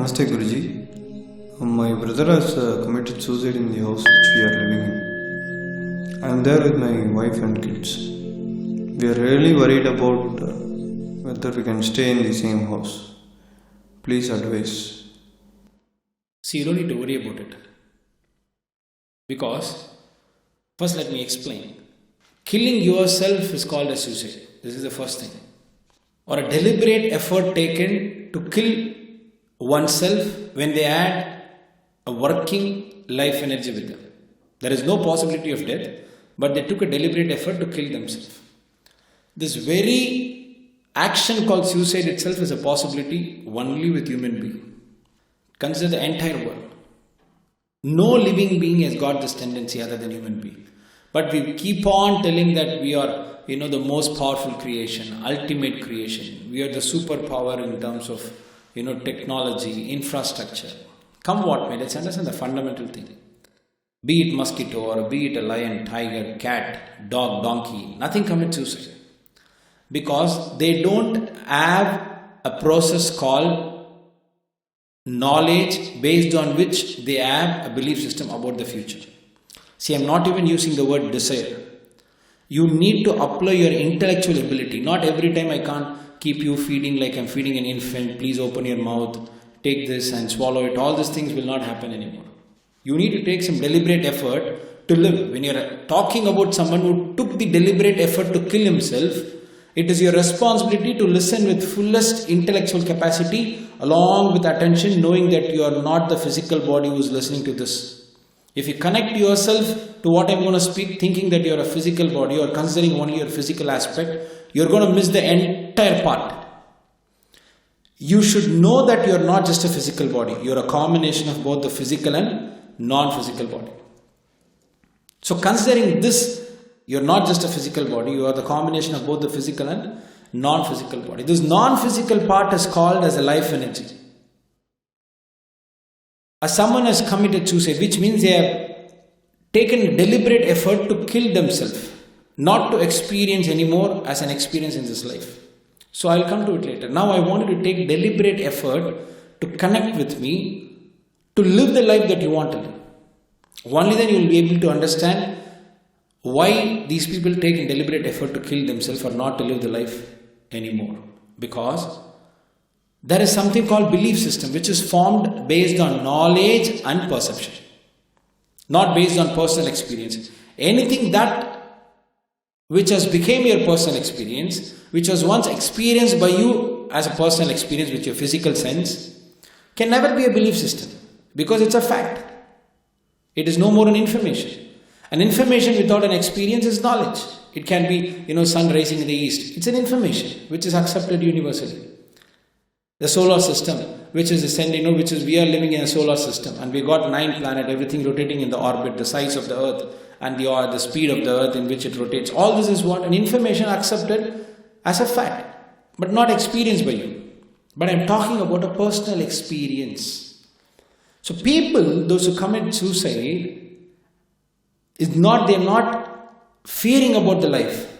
Namaste Guruji. My brother has committed suicide in the house which we are living in. I am there with my wife and kids. We are really worried about whether we can stay in the same house. Please advise. See, you don't need to worry about it. Because, first let me explain. Killing yourself is called as suicide. This is the first thing. Or a deliberate effort taken to kill oneself when they add a working life energy with them. There is no possibility of death, but they took a deliberate effort to kill themselves. This very action called suicide itself is a possibility only with human being. Consider the entire world. No living being has got this tendency other than human being. But we keep on telling that we are, the most powerful creation, ultimate creation. We are the superpower in terms of, technology, infrastructure. Come what may, let's understand the fundamental thing. Be it mosquito or be it a lion, tiger, cat, dog, donkey, nothing commits suicide. Because they don't have a process called knowledge based on which they have a belief system about the future. See, I'm not even using the word desire. You need to apply your intellectual ability. Not every time I can't keep you feeding like I'm feeding an infant. Please open your mouth, take this and swallow it. All these things will not happen anymore. You need to take some deliberate effort to live. When you're talking about someone who took the deliberate effort to kill himself, it is your responsibility to listen with fullest intellectual capacity along with attention, knowing that you are not the physical body who is listening to this. If you connect yourself to what I'm going to speak, thinking that you're a physical body or considering only your physical aspect, you're going to miss the entire part. You should know that you're not just a physical body. You're a combination of both the physical and non-physical body. So considering this, you're not just a physical body, you are the combination of both the physical and non-physical body. This non-physical part is called as a life energy. As someone has committed suicide, which means they have taken a deliberate effort to kill themselves, not to experience anymore as an experience in this life. So I'll come to it later. Now I want you to take deliberate effort to connect with me, to live the life that you want to live. Only then you will be able to understand why these people take a deliberate effort to kill themselves or not to live the life anymore. Because there is something called belief system which is formed based on knowledge and perception. Not based on personal experience. Anything that which has become your personal experience, which was once experienced by you as a personal experience with your physical sense, can never be a belief system because it's a fact. It is no more an information. An information without an experience is knowledge. It can be, sun rising in the east. It's an information which is accepted universally. The solar system, which is we are living in a solar system and we got 9 planets, everything rotating in the orbit, the size of the earth and the speed of the earth in which it rotates. All this is what? An information accepted as a fact, but not experienced by you. But I'm talking about a personal experience. So people, those who commit suicide, they're not fearing about the life.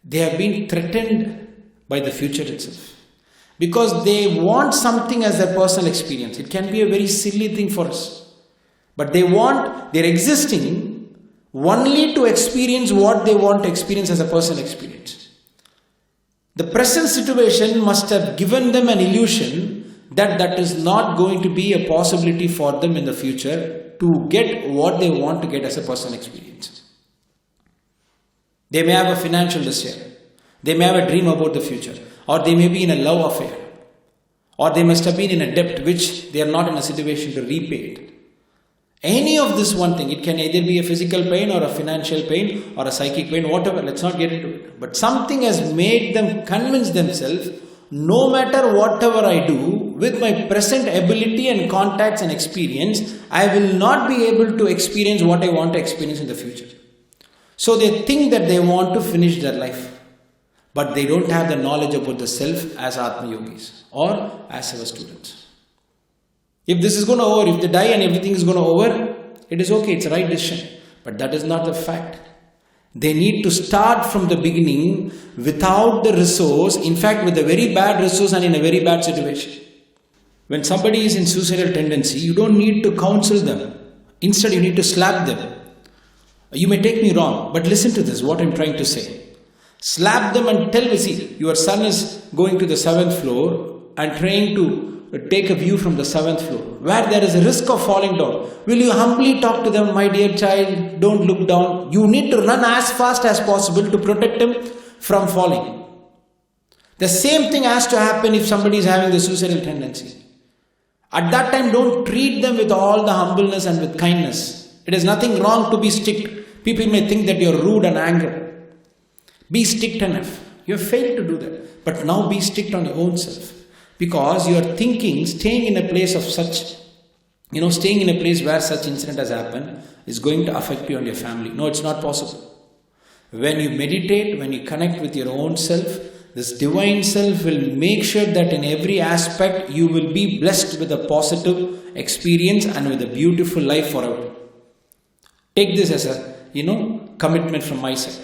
They have been threatened by the future itself. Because they want something as their personal experience. It can be a very silly thing for us. But they're existing only to experience what they want to experience as a personal experience. The present situation must have given them an illusion that is not going to be a possibility for them in the future to get what they want to get as a personal experience. They may have a financial desire. They may have a dream about the future. Or they may be in a love affair. Or they must have been in a debt which they are not in a situation to repay it. Any of this one thing, it can either be a physical pain or a financial pain or a psychic pain, whatever, let's not get into it. But something has made them convince themselves, no matter whatever I do, with my present ability and contacts and experience, I will not be able to experience what I want to experience in the future. So they think that they want to finish their life. But they don't have the knowledge about the self as Atma Yogis or as our students. If this is going to over, if they die and everything is going to over, it is okay, it's a right decision. But that is not the fact. They need to start from the beginning without the resource, in fact with a very bad resource and in a very bad situation. When somebody is in suicidal tendency, you don't need to counsel them. Instead, you need to slap them. You may take me wrong, but listen to this, what I'm trying to say. Slap them and tell me, see, your son is going to the 7th floor and trying to take a view from the 7th floor, where there is a risk of falling down. Will you humbly talk to them, my dear child, don't look down. You need to run as fast as possible to protect him from falling. The same thing has to happen if somebody is having the suicidal tendency. At that time, don't treat them with all the humbleness and with kindness. It is nothing wrong to be strict. People may think that you are rude and angry. Be strict enough. You have failed to do that. But now be strict on your own self. Because you are thinking, staying in a place of such, staying in a place where such incident has happened is going to affect you and your family. No, it's not possible. When you meditate, when you connect with your own self, this divine self will make sure that in every aspect you will be blessed with a positive experience and with a beautiful life forever. Take this as a, commitment from my side.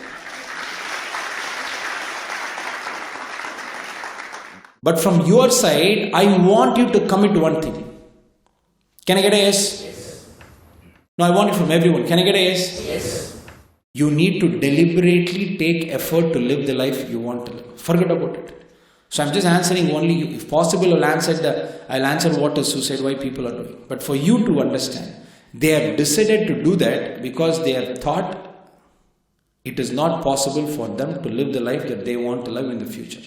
But from your side, I want you to commit one thing. Can I get a yes? Yes. No, I want it from everyone. Can I get a yes? Yes. You need to deliberately take effort to live the life you want to live. Forget about it. So I'm just answering only you. If possible, I'll answer what is suicide, why people are doing. But for you to understand, they have decided to do that because they have thought it is not possible for them to live the life that they want to live in the future.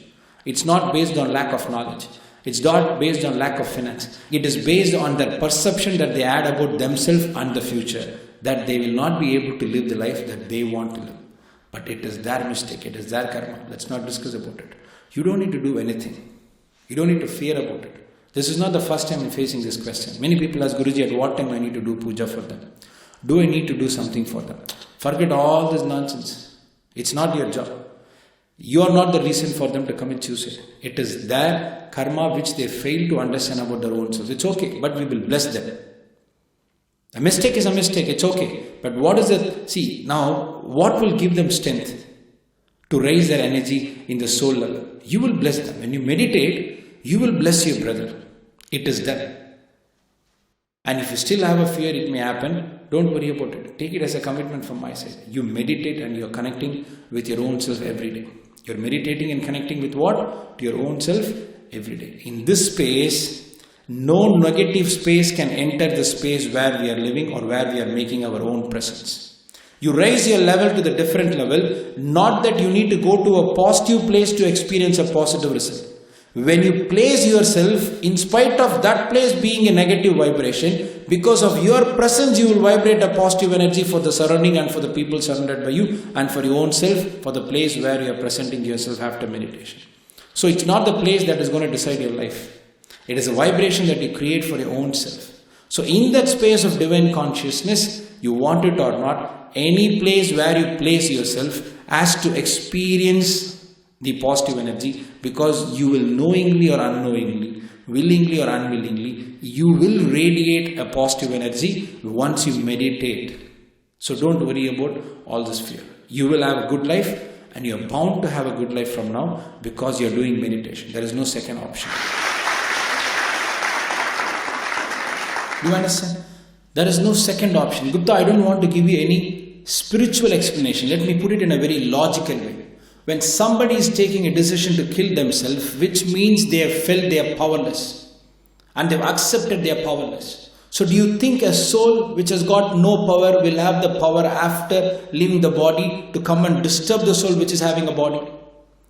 It's not based on lack of knowledge. It's not based on lack of finance. It is based on their perception that they had about themselves and the future, that they will not be able to live the life that they want to live. But it is their mistake. It is their karma. Let's not discuss about it. You don't need to do anything. You don't need to fear about it. This is not the first time I'm facing this question. Many people ask, Guruji, at what time I need to do puja for them? Do I need to do something for them? Forget all this nonsense. It's not your job. You are not the reason for them to commit suicide. It is their karma which they fail to understand about their own selves. It's okay, but we will bless them. A mistake is a mistake, it's okay. But what is it? See, now, what will give them strength to raise their energy in the soul level? You will bless them. When you meditate, you will bless your brother. It is done. And if you still have a fear, it may happen. Don't worry about it. Take it as a commitment from my side. You meditate and you are connecting with your own self every day. You're meditating and connecting with what? To your own self every day. In this space, no negative space can enter the space where we are living or where we are making our own presence. You raise your level to the different level, not that you need to go to a positive place to experience a positive result. When you place yourself, in spite of that place being a negative vibration, because of your presence, you will vibrate a positive energy for the surrounding and for the people surrounded by you and for your own self, for the place where you are presenting yourself after meditation. So it's not the place that is going to decide your life. It is a vibration that you create for your own self. So in that space of divine consciousness, you want it or not, any place where you place yourself has to experience the positive energy, because you will knowingly or unknowingly, willingly or unwillingly, you will radiate a positive energy once you meditate. So don't worry about all this fear. You will have a good life, and you are bound to have a good life from now because you are doing meditation. There is no second option. Do you understand? There is no second option. Gupta, I don't want to give you any spiritual explanation. Let me put it in a very logical way. When somebody is taking a decision to kill themselves, which means they have felt they are powerless and they've accepted they are powerless. So do you think a soul which has got no power will have the power after leaving the body to come and disturb the soul which is having a body?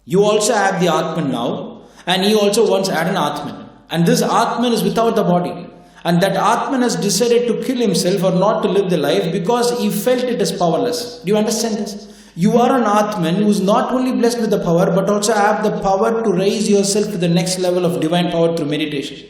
You also have the Atman now, and he also once had an Atman. And this Atman is without the body. And that Atman has decided to kill himself or not to live the life because he felt it is powerless. Do you understand this? You are an Atman who is not only blessed with the power but also have the power to raise yourself to the next level of divine power through meditation.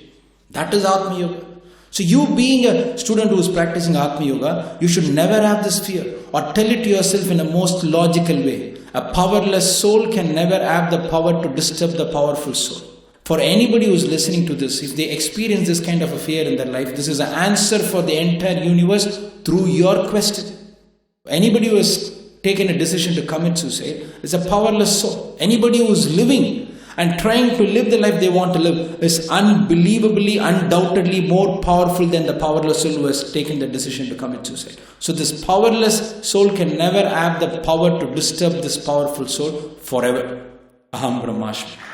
That is Atma Yoga. So you being a student who is practicing Atma Yoga, you should never have this fear or tell it to yourself in a most logical way. A powerless soul can never have the power to disturb the powerful soul. For anybody who is listening to this, if they experience this kind of a fear in their life, this is an answer for the entire universe through your question. Anybody who has taken a decision to commit suicide is a powerless soul. Anybody who is living and trying to live the life they want to live is unbelievably, undoubtedly more powerful than the powerless soul who has taken the decision to commit suicide. So this powerless soul can never have the power to disturb this powerful soul forever. Aham Brahmasmi.